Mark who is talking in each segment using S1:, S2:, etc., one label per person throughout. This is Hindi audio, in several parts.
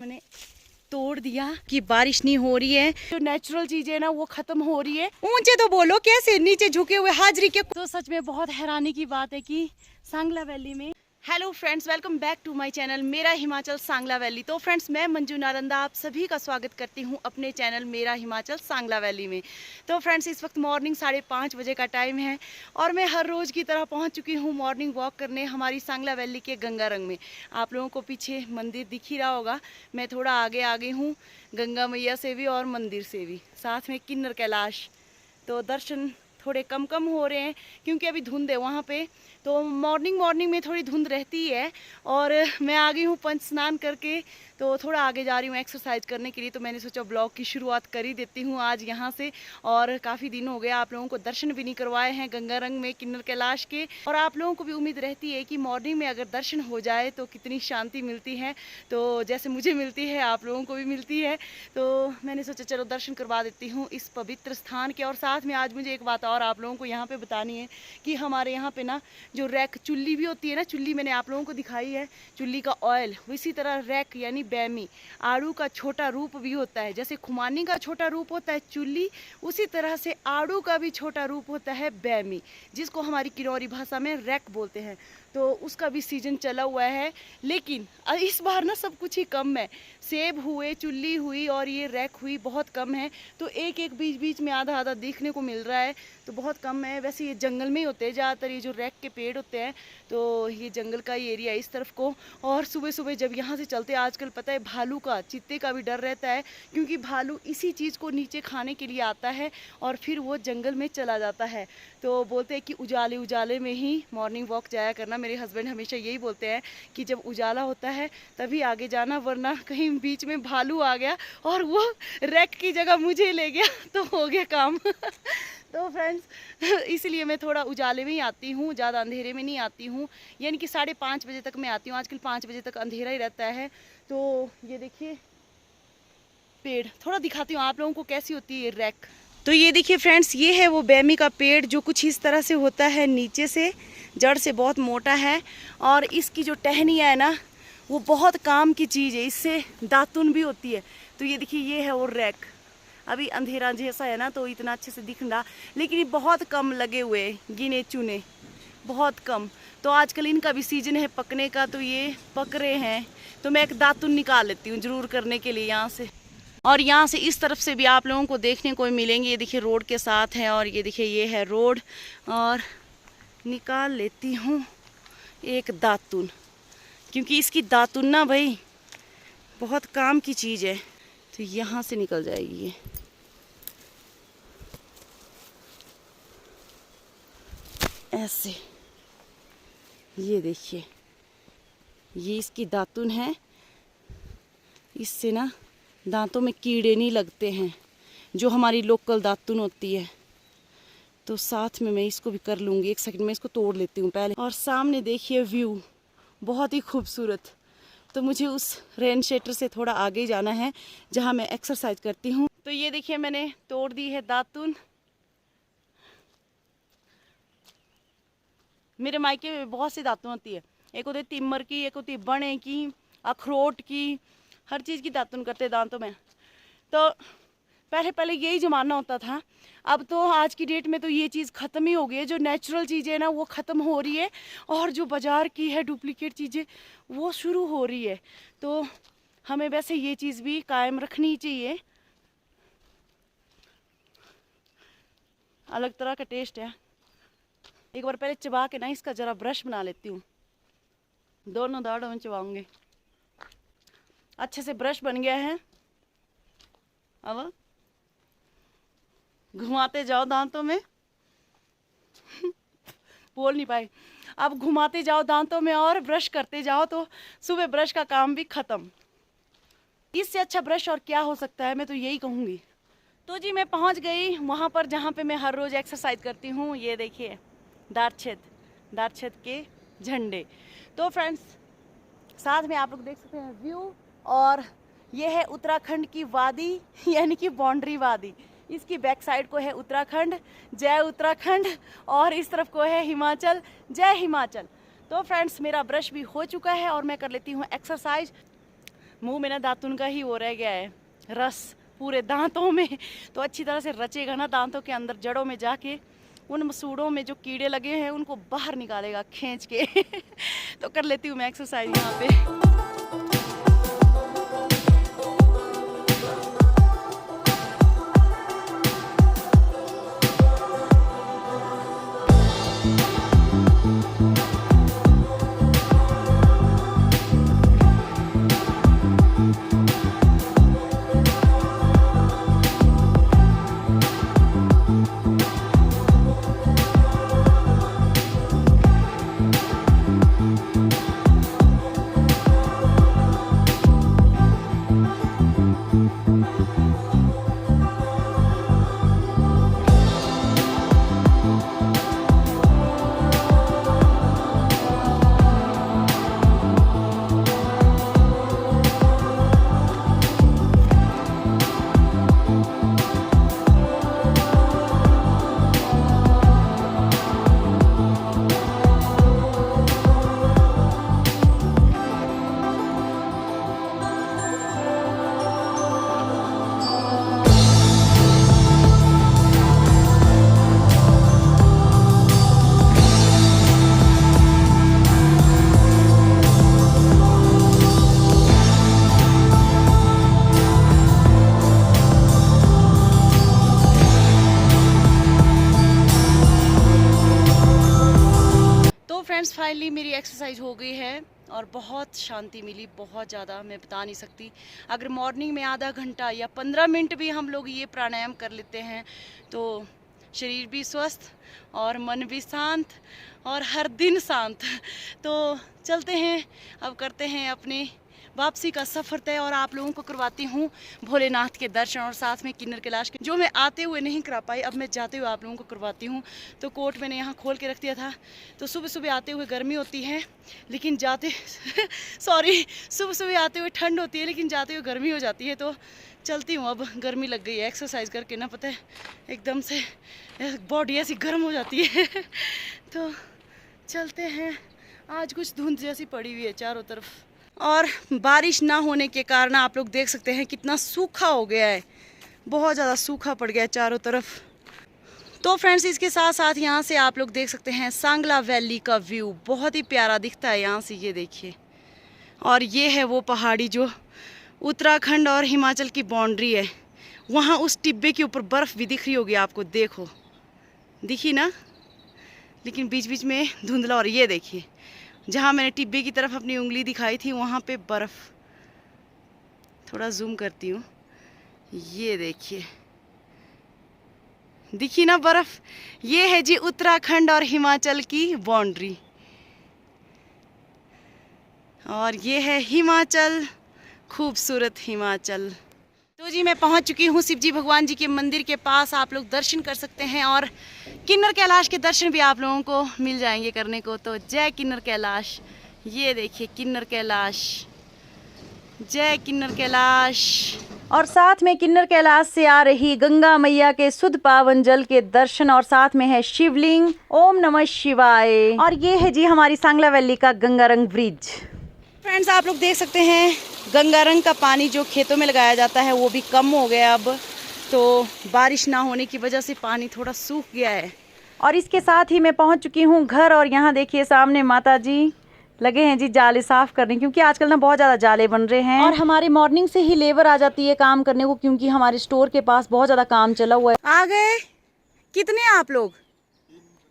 S1: मैंने तोड़ दिया कि बारिश नहीं हो रही है, जो नेचुरल चीजें है ना वो खत्म हो रही है। ऊंचे तो बोलो, कैसे नीचे झुके हुए हाजरी के। तो सच में बहुत हैरानी की बात है कि सांगला वैली में। Hello friends, welcome back to my channel मेरा हिमाचल सांगला वैली। तो फ्रेंड्स, मैं मंजू नालंदा आप सभी का स्वागत करती हूं अपने चैनल मेरा हिमाचल सांगला वैली में। तो फ्रेंड्स, इस वक्त मॉर्निंग 5:30 बजे का टाइम है और मैं हर रोज़ की तरह पहुंच चुकी हूं मॉर्निंग वॉक करने हमारी सांगला वैली के गंगारंग में। आप लोगों को पीछे मंदिर दिख ही रहा होगा, मैं थोड़ा आगे आगे हूँ गंगा मैया से भी और मंदिर से भी, साथ में किन्नर कैलाश। तो दर्शन थोड़े कम कम हो रहे हैं क्योंकि अभी धुंध है वहाँ पे। तो मॉर्निंग में थोड़ी धुंध रहती है और मैं आ गई हूँ पंच स्नान करके, तो थोड़ा आगे जा रही हूँ एक्सरसाइज करने के लिए। तो मैंने सोचा ब्लॉग की शुरुआत कर ही देती हूँ आज यहाँ से। और काफ़ी दिन हो गए आप लोगों को दर्शन भी नहीं करवाए हैं गंगारंग में किन्नर कैलाश के, और आप लोगों को भी उम्मीद रहती है कि मॉर्निंग में अगर दर्शन हो जाए तो कितनी शांति मिलती है। तो जैसे मुझे मिलती है आप लोगों को भी मिलती है। तो मैंने सोचा चलो दर्शन करवा देती हूँ इस पवित्र स्थान के। और साथ में आज मुझे एक बात और आप लोगों को यहाँ पे बतानी है कि हमारे यहाँ पे ना जो रैक चुल्ली भी होती है ना, चुल्ली मैंने आप लोगों को दिखाई है, चुल्ली का ऑयल, इसी तरह रैक यानी बैमी आड़ू का छोटा रूप भी होता है। जैसे खुमानी का छोटा रूप होता है चुल्ली, उसी तरह से आड़ू का भी छोटा रूप होता है बैमी, जिसको हमारी किन्नौरी भाषा में रैक बोलते हैं। तो उसका भी सीजन चला हुआ है, लेकिन इस बार ना सब कुछ ही कम है। सेब हुए, चुल्ली हुई और ये रैक हुई बहुत कम है। तो एक एक बीच बीच में आधा आधा देखने को मिल रहा है, तो बहुत कम है। वैसे ये जंगल में ही होते हैं ज़्यादातर, ये जो रैक के पेड़ होते हैं, तो ये जंगल का ही एरिया इस तरफ को। और सुबह सुबह जब यहाँ से चलते हैं, आजकल पता है भालू का, चीते का भी डर रहता है, क्योंकि भालू इसी चीज़ को नीचे खाने के लिए आता है और फिर वो जंगल में चला जाता है। तो बोलते हैं कि उजाले उजाले में ही मॉर्निंग वॉक जाया करना। मेरे हस्बैंड हमेशा यही बोलते हैं कि जब उजाला होता है तभी आगे जाना, वरना कहीं बीच में भालू आ गया और वो रैक की जगह मुझे ले गया तो हो गया काम। तो फ्रेंड्स, इसलिए मैं थोड़ा उजाले में ही आती हूँ, ज़्यादा अंधेरे में नहीं आती हूँ। यानी कि 5:30 बजे तक मैं आती हूँ, आजकल 5 बजे तक अंधेरा ही रहता है। तो ये देखिए पेड़, थोड़ा दिखाती हूँ आप लोगों को कैसी होती है ये रैक। तो ये देखिए फ्रेंड्स, ये है वो बैमी का पेड़ जो कुछ इस तरह से होता है, नीचे से जड़ से बहुत मोटा है, और इसकी जो टहनियाँ है ना वो बहुत काम की चीज़ है, इससे दातुन भी होती है। तो ये देखिए ये है वो रैक। अभी अंधेरा जैसा है ना तो इतना अच्छे से दिख रहा, लेकिन ये बहुत कम लगे हुए, गिने चुने, बहुत कम। तो आजकल इनका भी सीजन है पकने का, तो ये पक रहे हैं। तो मैं एक दातुन निकाल लेती हूँ जरूर करने के लिए यहाँ से। और यहाँ से इस तरफ से भी आप लोगों को देखने को मिलेंगे, ये देखिए रोड के साथ है, और ये देखिए ये है रोड। और निकाल लेती हूँ एक दातुन, क्योंकि इसकी दातुन ना भाई बहुत काम की चीज़ है। तो यहाँ से निकल जाएगी ये, ऐसे। ये देखिए ये इसकी दातुन है, इससे ना दांतों में कीड़े नहीं लगते हैं, जो हमारी लोकल दातुन होती है। तो साथ में मैं इसको भी कर लूँगी। एक सेकंड में इसको तोड़ लेती हूँ पहले। और सामने देखिए व्यू बहुत ही खूबसूरत। तो मुझे उस रेन शेटर से थोड़ा आगे जाना है जहाँ मैं एक्सरसाइज करती हूँ। तो ये देखिए मैंने तोड़ दी है दातुन। मेरे मायके में बहुत सी दातुन होती है, एक होती है तिम्मर की, एक होती है बणे की, अखरोट की, हर चीज़ की दातुन करते हैं दांतों में। तो पहले यही ज़माना होता था। अब तो आज की डेट में तो ये चीज़ ख़त्म ही हो गई है। जो नेचुरल चीज़ें हैं ना वो ख़त्म हो रही है, और जो बाज़ार की है डुप्लीकेट चीज़ें वो शुरू हो रही है। तो हमें वैसे ये चीज़ भी कायम रखनी चाहिए। अलग तरह का टेस्ट है। एक बार पहले चबा के ना इसका ज़रा ब्रश बना लेती हूँ, दोनों दाढ़ों में चबाऊँगी। अच्छे से ब्रश बन गया है। अब घुमाते जाओ दांतों में। बोल नहीं पाए। अब घुमाते जाओ दांतों में और ब्रश करते जाओ, तो सुबह ब्रश का काम भी खत्म। इससे अच्छा ब्रश और क्या हो सकता है, मैं तो यही कहूँगी। तो जी मैं पहुँच गई वहाँ पर जहाँ पे मैं हर रोज़ एक्सरसाइज करती हूँ। ये देखिए दारछेद के झंडे। तो फ्रेंड्स, साथ में आप लोग देख सकते हैं व्यू। और ये है उत्तराखंड की वादी, यानी कि बाउंड्री वादी। इसकी बैक साइड को है उत्तराखंड, जय उत्तराखंड, और इस तरफ को है हिमाचल, जय हिमाचल। तो फ्रेंड्स, मेरा ब्रश भी हो चुका है और मैं कर लेती हूँ एक्सरसाइज। मुंह में ना दातुन का ही वो रह गया है, रस पूरे दांतों में। तो अच्छी तरह से रचेगा ना दांतों के अंदर, जड़ों में जाके उन मसूड़ों में जो कीड़े लगे हैं उनको बाहर निकालेगा खींच के। तो कर लेती हूँ मैं एक्सरसाइज यहाँ पे। फ्रेंड्स फाइनली मेरी एक्सरसाइज हो गई है और बहुत शांति मिली, बहुत ज़्यादा, मैं बता नहीं सकती। अगर मॉर्निंग में आधा घंटा या 15 मिनट भी हम लोग ये प्राणायाम कर लेते हैं तो शरीर भी स्वस्थ और मन भी शांत और हर दिन शांत। तो चलते हैं, अब करते हैं अपने वापसी का सफ़र तय और आप लोगों को करवाती हूँ भोलेनाथ के दर्शन और साथ में किन्नर कैलाश के, जो मैं आते हुए नहीं करा पाई, अब मैं जाते हुए आप लोगों को करवाती हूँ। तो कोट मैंने यहाँ खोल के रख दिया था। तो सुबह सुबह आते हुए गर्मी होती है लेकिन जाते सॉरी सुबह सुबह आते हुए ठंड होती है लेकिन जाते हुए गर्मी हो जाती है। तो चलती हूँ, अब गर्मी लग गई है एक्सरसाइज करके ना, पता है एकदम से बॉडी ऐसी गर्म हो जाती है। तो चलते हैं। आज कुछ धुंध जैसी पड़ी हुई है चारों तरफ और बारिश ना होने के कारण आप लोग देख सकते हैं कितना सूखा हो गया है, बहुत ज़्यादा सूखा पड़ गया है चारों तरफ। तो फ्रेंड्स इसके साथ साथ यहाँ से आप लोग देख सकते हैं सांगला वैली का व्यू बहुत ही प्यारा दिखता है यहाँ से, ये देखिए। और ये है वो पहाड़ी जो उत्तराखंड और हिमाचल की बाउंड्री है, वहाँ उस टिब्बे के ऊपर बर्फ़ भी दिख रही होगी आपको, देखो दिखी ना, लेकिन बीच बीच में धुंधला। और ये देखिए जहाँ मैंने टिब्बे की तरफ अपनी उंगली दिखाई थी वहाँ पे बर्फ़, थोड़ा जूम करती हूँ, ये देखिए दिखी ना बर्फ़। ये है जी उत्तराखंड और हिमाचल की बाउंड्री और ये है हिमाचल, खूबसूरत हिमाचल। तो जी मैं पहुंच चुकी हूँ शिव जी भगवान जी के मंदिर के पास, आप लोग दर्शन कर सकते हैं और किन्नर कैलाश के दर्शन भी आप लोगों को मिल जाएंगे करने को। तो जय किन्नर कैलाश, ये देखिए किन्नर कैलाश, जय किन्नर कैलाश। और साथ में किन्नर कैलाश से आ रही गंगा मैया के शुद्ध पावन जल के दर्शन और साथ में है शिवलिंग, ओम नमः शिवाय। और ये है जी हमारी सांगला वैली का गंगारंग ब्रिज। फ्रेंड्स आप लोग देख सकते हैं गंगारंग का पानी जो खेतों में लगाया जाता है वो भी कम हो गया अब, तो बारिश ना होने की वजह से पानी थोड़ा सूख गया है। और इसके साथ ही मैं पहुंच चुकी हूं घर और यहाँ देखिए सामने माता जी लगे हैं जी जाले साफ करने, क्योंकि आजकल ना बहुत ज़्यादा जाले बन रहे हैं और हमारी मॉर्निंग से ही लेबर आ जाती है काम करने को, क्योंकि हमारे स्टोर के पास बहुत ज़्यादा काम चला हुआ है। आ गए? कितने आप लोग?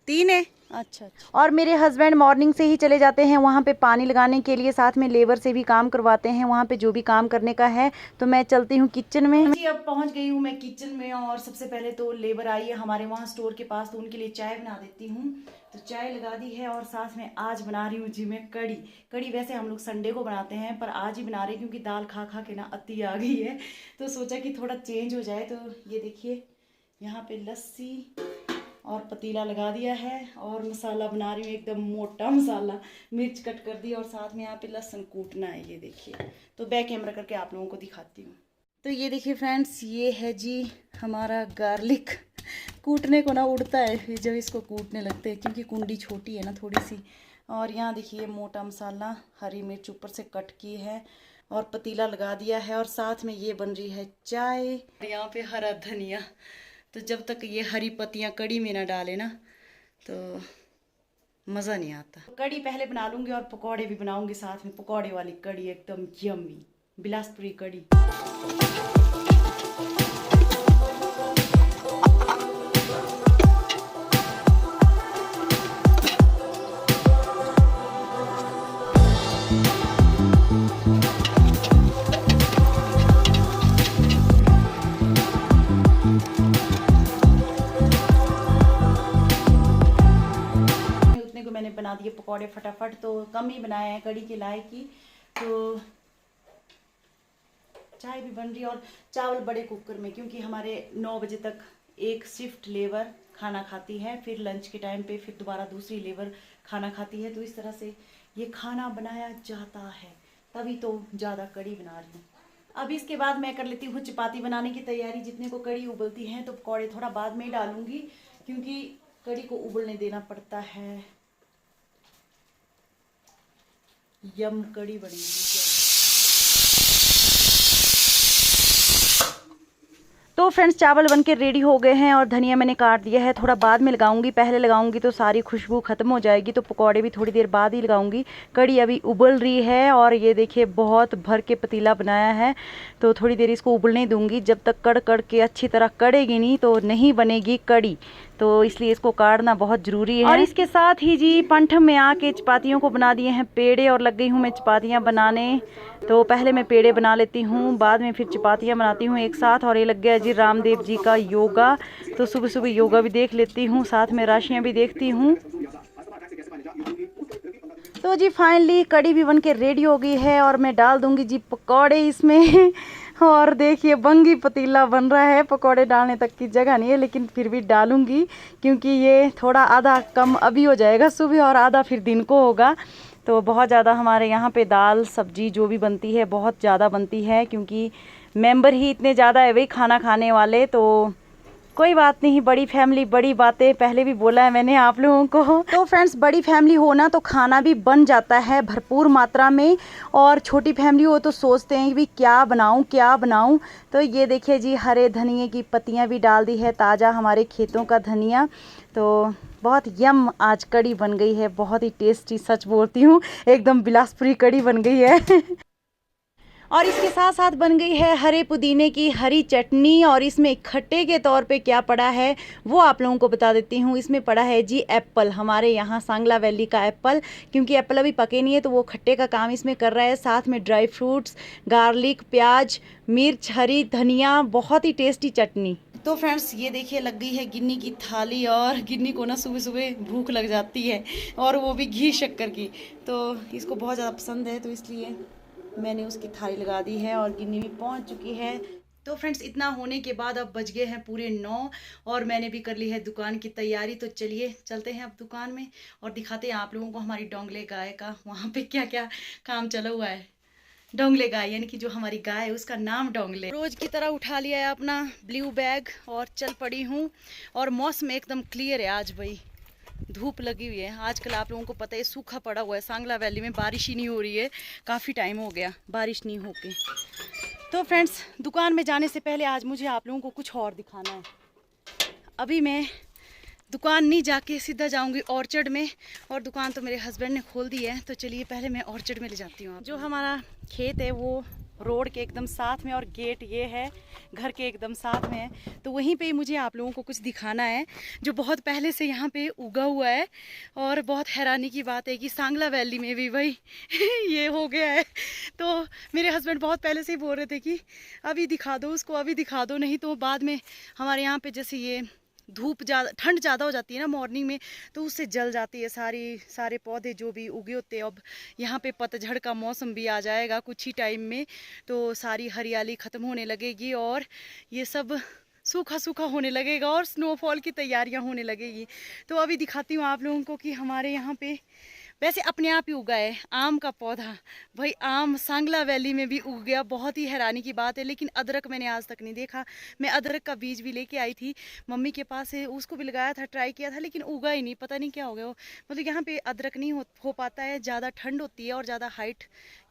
S1: 3 है। अच्छा। और मेरे हस्बैंड मॉर्निंग से ही चले जाते हैं वहाँ पे पानी लगाने के लिए, साथ में लेबर से भी काम करवाते हैं वहाँ पे जो भी काम करने का है। तो मैं चलती हूँ किचन में जी। अब पहुँच गई हूँ मैं किचन में और सबसे पहले तो लेबर आई है हमारे वहाँ स्टोर के पास, तो उनके लिए चाय बना देती हूँ। तो चाय लगा दी है और साथ में आज बना रही हूँ जी मैं कड़ी। वैसे हम लोग संडे को बनाते हैं पर आज ही बना रहे क्योंकि दाल खा खा के ना अति आ गई है, तो सोचा कि थोड़ा चेंज हो जाए। तो ये देखिए यहाँ पे लस्सी और पतीला लगा दिया है और मसाला बना रही हूँ, एकदम मोटा मसाला, मिर्च कट कर दी और साथ में यहाँ पे लहसुन कूटना है, ये देखिए। तो बैक कैमरा करके आप लोगों को दिखाती हूँ। तो ये देखिए फ्रेंड्स, ये है जी हमारा गार्लिक। कूटने को ना उड़ता है जब इसको कूटने लगते हैं, क्योंकि कुंडी छोटी है ना थोड़ी सी। और यहाँ देखिए मोटा मसाला, हरी मिर्च ऊपर से कट की है और पतीला लगा दिया है और साथ में ये बन रही है चाय। यहाँ पे हरा धनिया, तो जब तक ये हरी पत्तियाँ कड़ी में ना डाले ना तो मज़ा नहीं आता। कड़ी पहले बना लूँगी और पकौड़े भी बनाऊँगी साथ में, पकौड़े वाली कड़ी एकदम यम्मी बिलासपुरी कड़ी। मैंने बना दिए पकौड़े फटाफट, तो कम ही बनाए हैं कड़ी के लायक की। तो चाय भी बन रही है और चावल बड़े कुकर में, क्योंकि हमारे 9 बजे तक एक शिफ्ट लेबर खाना खाती है, फिर लंच के टाइम पे फिर दोबारा दूसरी लेबर खाना खाती है। तो इस तरह से ये खाना बनाया जाता है, तभी तो ज़्यादा कड़ी बना रही हूँ। अब इसके बाद मैं कर लेती हूँ चपाती बनाने की तैयारी। जितने को कड़ी उबलती हैं तो पकौड़े थोड़ा बाद में ही डालूंगी, क्योंकि कड़ी को उबलने देना पड़ता है। यम कड़ी बनेगी। तो फ्रेंड्स चावल बनके रेडी हो गए हैं और धनिया मैंने काट दिया है, थोड़ा बाद में लगाऊंगी, पहले लगाऊंगी तो सारी खुशबू खत्म हो जाएगी। तो पकौड़े भी थोड़ी देर बाद ही लगाऊंगी। कड़ी अभी उबल रही है और ये देखिए बहुत भर के पतीला बनाया है, तो थोड़ी देर इसको उबलने दूंगी। जब तक कड़ कड़ के अच्छी तरह कड़ेगी नहीं तो नहीं बनेगी कड़ी, तो इसलिए इसको काटना बहुत ज़रूरी है। और इसके साथ ही जी पंठ में आके चपातियों को बना दिए हैं पेड़े और लग गई हूँ मैं चपातियाँ बनाने। तो पहले मैं पेड़े बना लेती हूँ, बाद में फिर चपातियाँ बनाती हूँ एक साथ। और ये लग गया जी रामदेव जी का योगा, तो सुबह सुबह योगा भी देख लेती हूँ, साथ में राशियाँ भी देखती हूँ। तो जी फाइनली कड़ी भी बन के रेडी हो गई है और मैं डाल दूँगी जी पकौड़े इसमें। और देखिए बंगी पतीला बन रहा है, पकौड़े डालने तक की जगह नहीं है, लेकिन फिर भी डालूंगी, क्योंकि ये थोड़ा आधा कम अभी हो जाएगा सुबह और आधा फिर दिन को होगा। तो बहुत ज़्यादा हमारे यहाँ पे दाल सब्जी जो भी बनती है बहुत ज़्यादा बनती है, क्योंकि मेंबर ही इतने ज़्यादा है वही खाना खाने वाले। तो कोई बात नहीं, बड़ी फैमिली बड़ी बातें, पहले भी बोला है मैंने आप लोगों को। तो फ्रेंड्स बड़ी फैमिली हो ना तो खाना भी बन जाता है भरपूर मात्रा में, और छोटी फैमिली हो तो सोचते हैं कि क्या बनाऊं क्या बनाऊं। तो ये देखिए जी हरे धनिए की पत्तियां भी डाल दी है, ताज़ा हमारे खेतों का धनिया। तो बहुत यम आज कड़ी बन गई है, बहुत ही टेस्टी, सच बोलती हूँ एकदम बिलासपुरी कड़ी बन गई है। और इसके साथ साथ बन गई है हरे पुदीने की हरी चटनी। और इसमें खट्टे के तौर पे क्या पड़ा है वो आप लोगों को बता देती हूँ। इसमें पड़ा है जी एप्पल, हमारे यहाँ सांगला वैली का एप्पल, क्योंकि एप्पल अभी पके नहीं है तो वो खट्टे का काम इसमें कर रहा है। साथ में ड्राई फ्रूट्स, गार्लिक, प्याज, मिर्च, हरी धनिया, बहुत ही टेस्टी चटनी। तो फ्रेंड्स ये देखिए लग गई है गिन्नी की थाली, और गिन्नी को ना सुबह सुबह भूख लग जाती है, और वो भी घी शक्कर की। तो इसको बहुत ज़्यादा पसंद है, तो इसलिए मैंने उसकी थाली लगा दी है और गिन्नी भी पहुंच चुकी है। तो फ्रेंड्स इतना होने के बाद अब बज गए हैं पूरे 9 और मैंने भी कर ली है दुकान की तैयारी। तो चलिए चलते हैं अब दुकान में और दिखाते हैं आप लोगों को हमारी डोंगले गाय का वहाँ पे क्या क्या काम चला हुआ है। डोंगले गाय यानी कि जो हमारी गाय है उसका नाम डोंगले। रोज की तरह उठा लिया है अपना ब्लू बैग और चल पड़ी हूँ। और मौसम एकदम क्लियर है आज, भाई धूप लगी हुई है। आजकल आप लोगों को पता है सूखा पड़ा हुआ है, सांगला वैली में बारिश ही नहीं हो रही है, काफ़ी टाइम हो गया बारिश नहीं होके। तो फ्रेंड्स दुकान में जाने से पहले आज मुझे आप लोगों को कुछ और दिखाना है। अभी मैं दुकान नहीं जाके सीधा जाऊंगी ऑर्चर्ड में, और दुकान तो मेरे हस्बैंड ने खोल दी है। तो चलिए पहले मैं ऑर्चर्ड में ले जाती हूँ। जो हमारा खेत है वो रोड के एकदम साथ में और गेट ये है घर के एकदम साथ में है, तो वहीं पे मुझे आप लोगों को कुछ दिखाना है जो बहुत पहले से यहाँ पे उगा हुआ है। और बहुत हैरानी की बात है कि सांगला वैली में भी वही ये हो गया है। तो मेरे हस्बैंड बहुत पहले से ही बोल रहे थे कि अभी दिखा दो उसको, अभी दिखा दो, नहीं तो बाद में हमारे यहाँ पे जैसे ये धूप ज़्यादा ठंड ज़्यादा हो जाती है ना मॉर्निंग में, तो उससे जल जाती है सारे पौधे जो भी उगे होते हैं। अब यहाँ पे पतझड़ का मौसम भी आ जाएगा कुछ ही टाइम में, तो सारी हरियाली ख़त्म होने लगेगी और ये सब सूखा सूखा होने लगेगा और स्नोफॉल की तैयारियाँ होने लगेगी। तो अभी दिखाती हूँ आप लोगों को कि हमारे यहाँ पे वैसे अपने आप ही उगा है आम का पौधा। भाई आम सांगला वैली में भी उग गया, बहुत ही हैरानी की बात है। लेकिन अदरक मैंने आज तक नहीं देखा। मैं अदरक का बीज भी लेके आई थी मम्मी के पास से, उसको भी लगाया था, ट्राई किया था, लेकिन उगा ही नहीं, पता नहीं क्या हो गया। मतलब यहाँ पे अदरक नहीं हो पाता है, ज़्यादा ठंड होती है और ज़्यादा हाइट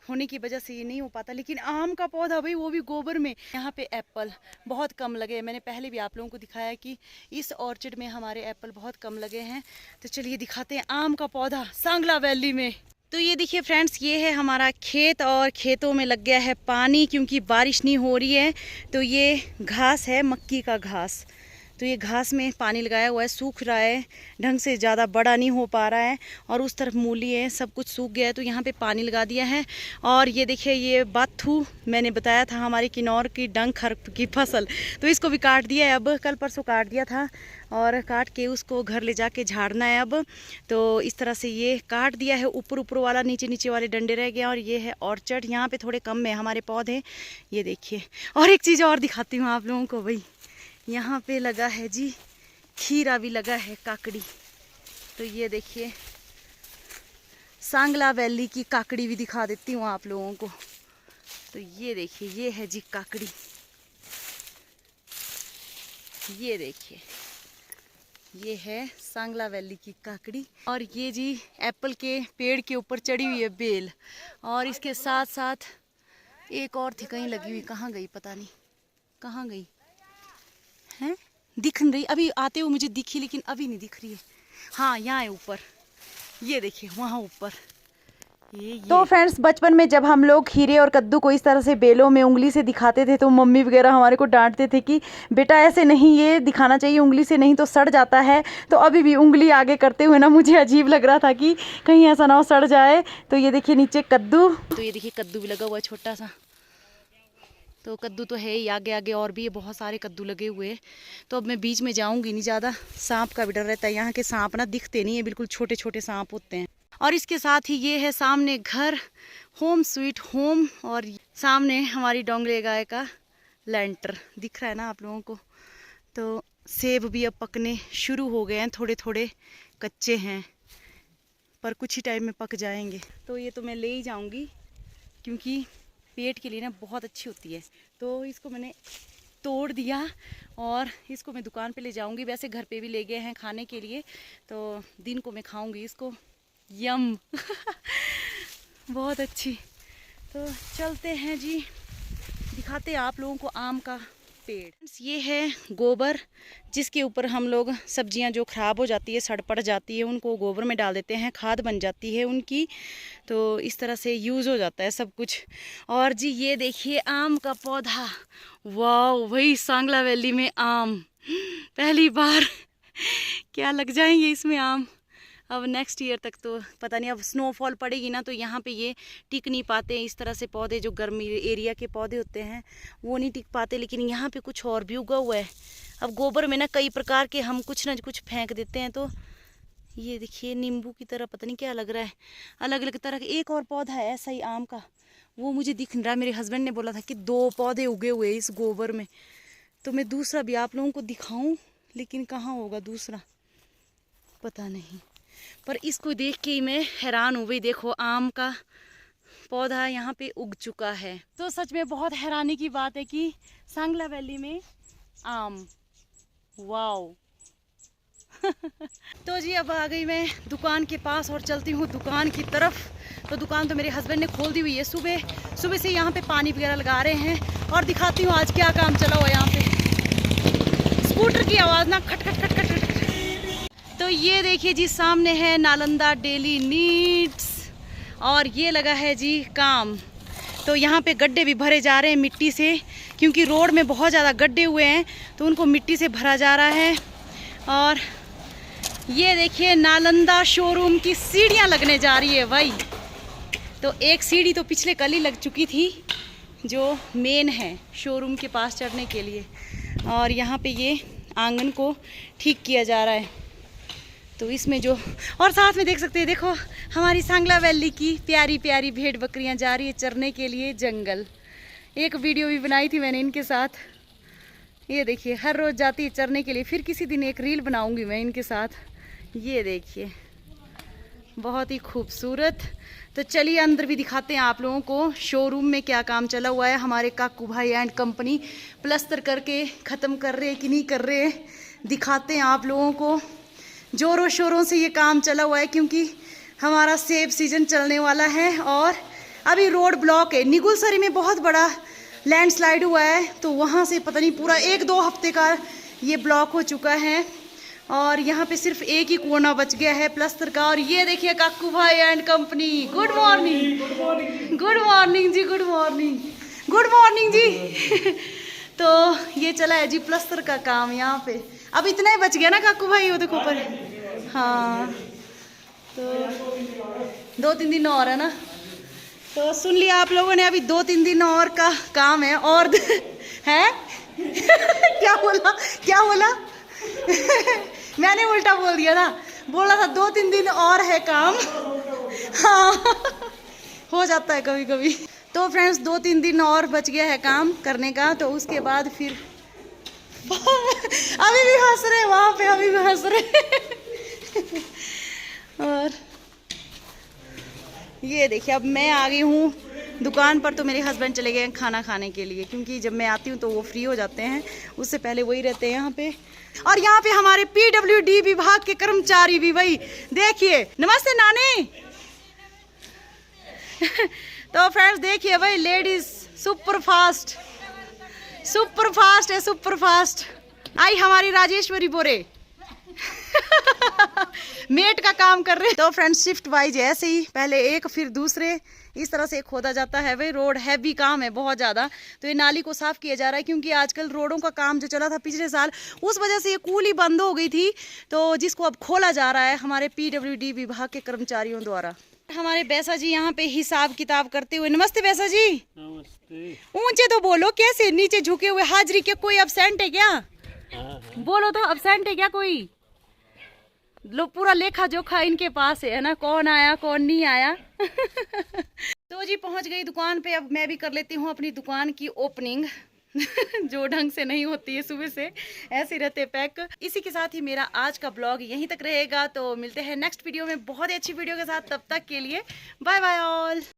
S1: होने की वजह से ये नहीं हो पाता। लेकिन आम का पौधा भाई, वो भी गोबर में। यहाँ पे एप्पल बहुत कम लगे। मैंने पहले भी आप लोगों को दिखाया कि इस ऑर्चिड में हमारे एप्पल बहुत कम लगे हैं। तो चलिए दिखाते हैं आम का पौधा सांगला वैली में। तो ये देखिए फ्रेंड्स, ये है हमारा खेत और खेतों में लग गया है पानी क्योंकि बारिश नहीं हो रही है। तो ये घास है, मक्की का घास। तो ये घास में पानी लगाया हुआ है, सूख रहा है ढंग से, ज़्यादा बड़ा नहीं हो पा रहा है। और उस तरफ मूली है, सब कुछ सूख गया है। तो यहाँ पे पानी लगा दिया है। और ये देखिए, ये बाथू मैंने बताया था हमारी किन्नौर की डंखर की फसल, तो इसको भी काट दिया है। अब कल परसों काट दिया था और काट के उसको घर ले जाके झाड़ना है अब। तो इस तरह से ये काट दिया है, ऊपर ऊपर वाला, नीचे नीचे वाले डंडे रह गए। और ये है ऑर्चर्ड, यहाँ पे थोड़े कम है हमारे पौधे, ये देखिए। और एक चीज़ और दिखाती हूँ आप लोगों को भाई, यहाँ पे लगा है जी खीरा भी लगा है, काकड़ी। तो ये देखिए, सांगला वैली की काकड़ी भी दिखा देती हूँ आप लोगों को। तो ये देखिए, ये है जी काकड़ी, ये देखिए, ये है सांगला वैली की काकड़ी। और ये जी एप्पल के पेड़ के ऊपर चढ़ी हुई है बेल। और इसके साथ साथ एक और थी, कहीं लगी हुई, कहाँ गई पता नहीं, कहाँ गई है, दिख नहीं रही। अभी आते हुए मुझे दिखी, लेकिन अभी नहीं दिख रही है। हाँ, यहाँ है ऊपर, ये देखिए वहाँ ऊपर ये। तो फ्रेंड्स, बचपन में जब हम लोग खीरे और कद्दू को इस तरह से बेलों में उंगली से दिखाते थे तो मम्मी वगैरह हमारे को डांटते थे कि बेटा ऐसे नहीं, ये दिखाना चाहिए उंगली से, नहीं तो सड़ जाता है। तो अभी भी उंगली आगे करते हुए ना मुझे अजीब लग रहा था कि कहीं ऐसा ना हो सड़ जाए। तो ये देखिए नीचे कद्दू, तो ये देखिए कद्दू भी लगा हुआ है छोटा सा। तो कद्दू तो है ही, आगे आगे और भी बहुत सारे कद्दू लगे हुए हैं। तो अब मैं बीच में जाऊंगी नहीं, ज़्यादा सांप का भी डर रहता है। यहाँ के सांप ना दिखते नहीं है, बिल्कुल छोटे छोटे सांप होते हैं। और इसके साथ ही ये है सामने घर, होम स्वीट होम। और सामने हमारी डोंगरे गाय का लेंटर दिख रहा है ना आप लोगों को। तो सेब भी अब पकने शुरू हो गए हैं, थोड़े थोड़े कच्चे हैं पर कुछ ही टाइम में पक जाएंगे। तो ये तो मैं ले ही जाऊंगी क्योंकि पेट के लिए ना बहुत अच्छी होती है। तो इसको मैंने तोड़ दिया और इसको मैं दुकान पे ले जाऊंगी। वैसे घर पे भी ले गए हैं खाने के लिए, तो दिन को मैं खाऊंगी इसको। यम बहुत अच्छी। तो चलते हैं जी, दिखाते हैं आप लोगों को आम का पेड़। ये है गोबर, जिसके ऊपर हम लोग सब्जियां जो ख़राब हो जाती है, सड़ पड़ जाती है, उनको गोबर में डाल देते हैं, खाद बन जाती है उनकी। तो इस तरह से यूज़ हो जाता है सब कुछ। और जी ये देखिए आम का पौधा, वाह, वही सांगला वैली में आम पहली बार क्या लग जाएंगे इसमें आम। अब नेक्स्ट ईयर तक तो पता नहीं, अब स्नोफॉल पड़ेगी ना तो यहाँ पे ये टिक नहीं पाते। इस तरह से पौधे जो गर्मी एरिया के पौधे होते हैं वो नहीं टिक पाते, लेकिन यहाँ पे कुछ और भी उगा हुआ है। अब गोबर में ना कई प्रकार के हम कुछ ना कुछ फेंक देते हैं। तो ये देखिए नींबू की तरह, पता नहीं क्या लग रहा है, अलग अलग तरह का। एक और पौधा है ऐसा ही आम का, वो मुझे दिख नहीं रहा। मेरे हस्बैंड ने बोला था कि 2 पौधे उगे हुए इस गोबर में। तो मैं दूसरा भी आप लोगों को दिखाऊं, लेकिन कहाँ होगा दूसरा पता नहीं। पर इसको देख के ही मैं हैरान हो गई। देखो आम का पौधा यहाँ पे उग चुका है। तो सच में बहुत हैरानी की बात है कि सांगला वैली में आम, वाओ। तो जी अब आ गई मैं दुकान के पास और चलती हूँ दुकान की तरफ। तो दुकान तो मेरे हस्बैंड ने खोल दी हुई है, सुबह से यहाँ पे पानी वगैरह लगा रहे हैं। और दिखाती हूँ आज क्या काम चला हुआ यहाँ पे। स्कूटर की आवाज़ ना खट खट खट खट खट। तो ये देखिए जी सामने है नालंदा डेली नीड्स और ये लगा है जी काम। तो यहाँ पे गड्ढे भी भरे जा रहे हैं मिट्टी से, क्योंकि रोड में बहुत ज़्यादा गड्ढे हुए हैं तो उनको मिट्टी से भरा जा रहा है। और ये देखिए नालंदा शोरूम की सीढ़ियाँ लगने जा रही है भाई। तो एक सीढ़ी तो पिछले कल ही लग चुकी थी जो मेन है शोरूम के पास चढ़ने के लिए। और यहाँ पे ये आंगन को ठीक किया जा रहा है। तो इसमें जो, और साथ में देख सकते हैं, देखो हमारी सांगला वैली की प्यारी प्यारी भेड़ बकरियां जा रही है चरने के लिए जंगल। एक वीडियो भी बनाई थी मैंने इनके साथ। ये देखिए हर रोज़ जाती है चरने के लिए। फिर किसी दिन एक रील बनाऊंगी मैं इनके साथ। ये देखिए बहुत ही खूबसूरत। तो चलिए अंदर भी दिखाते हैं आप लोगों को शोरूम में क्या काम चला हुआ है। हमारे काकू भाई एंड कंपनी प्लस्तर करके ख़त्म कर रहे हैं कि नहीं कर रहे, दिखाते हैं आप लोगों को। जोरों शोरों से ये काम चला हुआ है क्योंकि हमारा सेब सीजन चलने वाला है और अभी रोड ब्लॉक है। निगुलसरी में बहुत बड़ा लैंडस्लाइड हुआ है, तो वहाँ से पता नहीं पूरा 1-2 हफ्ते का ये ब्लॉक हो चुका है। और यहाँ पे सिर्फ एक ही कोना बच गया है प्लास्टर का। और ये देखिए काकू भाई and company. Good morning, good morning जी, गुड मॉर्निंग, गुड मॉर्निंग जी। तो ये चला है जी प्लास्टर का काम यहाँ पे। अब इतना ही बच गया ना काकू भाई, वो देखो ऊपर। हाँ, तो 2-3 दिन और है ना। तो सुन लिया आप लोगों ने, अभी 2-3 दिन और का काम है। और है क्या बोला, क्या बोला? मैंने उल्टा बोल दिया ना, बोला था 2-3 दिन और है काम। हाँ, हो जाता है कभी कभी। तो फ्रेंड्स 2-3 दिन और बच गया है काम करने का, तो उसके बाद फिर अभी भी हंस रहे वहां पे, अभी भी हंस रहे। और ये देखिए अब मैं आ गई हूँ दुकान पर। तो मेरे हस्बैंड चले गए हैं खाना खाने के लिए, क्योंकि जब मैं आती हूँ तो वो फ्री हो जाते हैं, उससे पहले वही रहते हैं यहाँ पे। और यहाँ पे हमारे PWD विभाग के कर्मचारी भी वही देखिए। नमस्ते नानी। तो फ्रेंड्स देखिए भाई, ladies super fast, super fast है, सुपर फास्ट। आई हमारी राजेश्वरी बोरे मेट का काम कर रहे। तो फ्रेंड्स शिफ्ट वाइज ऐसे ही, पहले एक फिर दूसरे, इस तरह से खोदा जाता है। भाई रोड हैवी काम है बहुत ज़्यादा। तो ये नाली को साफ किया जा रहा है, क्योंकि आजकल रोडों का काम जो चला था पिछले साल, उस वजह से ये कूली बंद हो गई थी, तो जिसको अब खोला जा रहा है हमारे PWD विभाग के कर्मचारियों द्वारा। हमारे बैसा जी यहाँ पे हिसाब किताब करते हुए। नमस्ते बैसा जी।
S2: नमस्ते।
S1: ऊंचे तो बोलो, कैसे नीचे झुके हुए? हाजिरी के कोई अब्सेंट है क्या? बोलो तो, अब्सेंट है क्या कोई? लोग पूरा लेखा जोखा इनके पास है ना, कौन आया कौन नहीं आया। तो जी पहुंच गई दुकान पे। अब मैं भी कर लेती हूँ अपनी दुकान की ओपनिंग। जो ढंग से नहीं होती है सुबह से, ऐसे रहते पैक। इसी के साथ ही मेरा आज का ब्लॉग यहीं तक रहेगा। तो मिलते हैं नेक्स्ट वीडियो में बहुत ही अच्छी वीडियो के साथ। तब तक के लिए बाय बाय ऑल।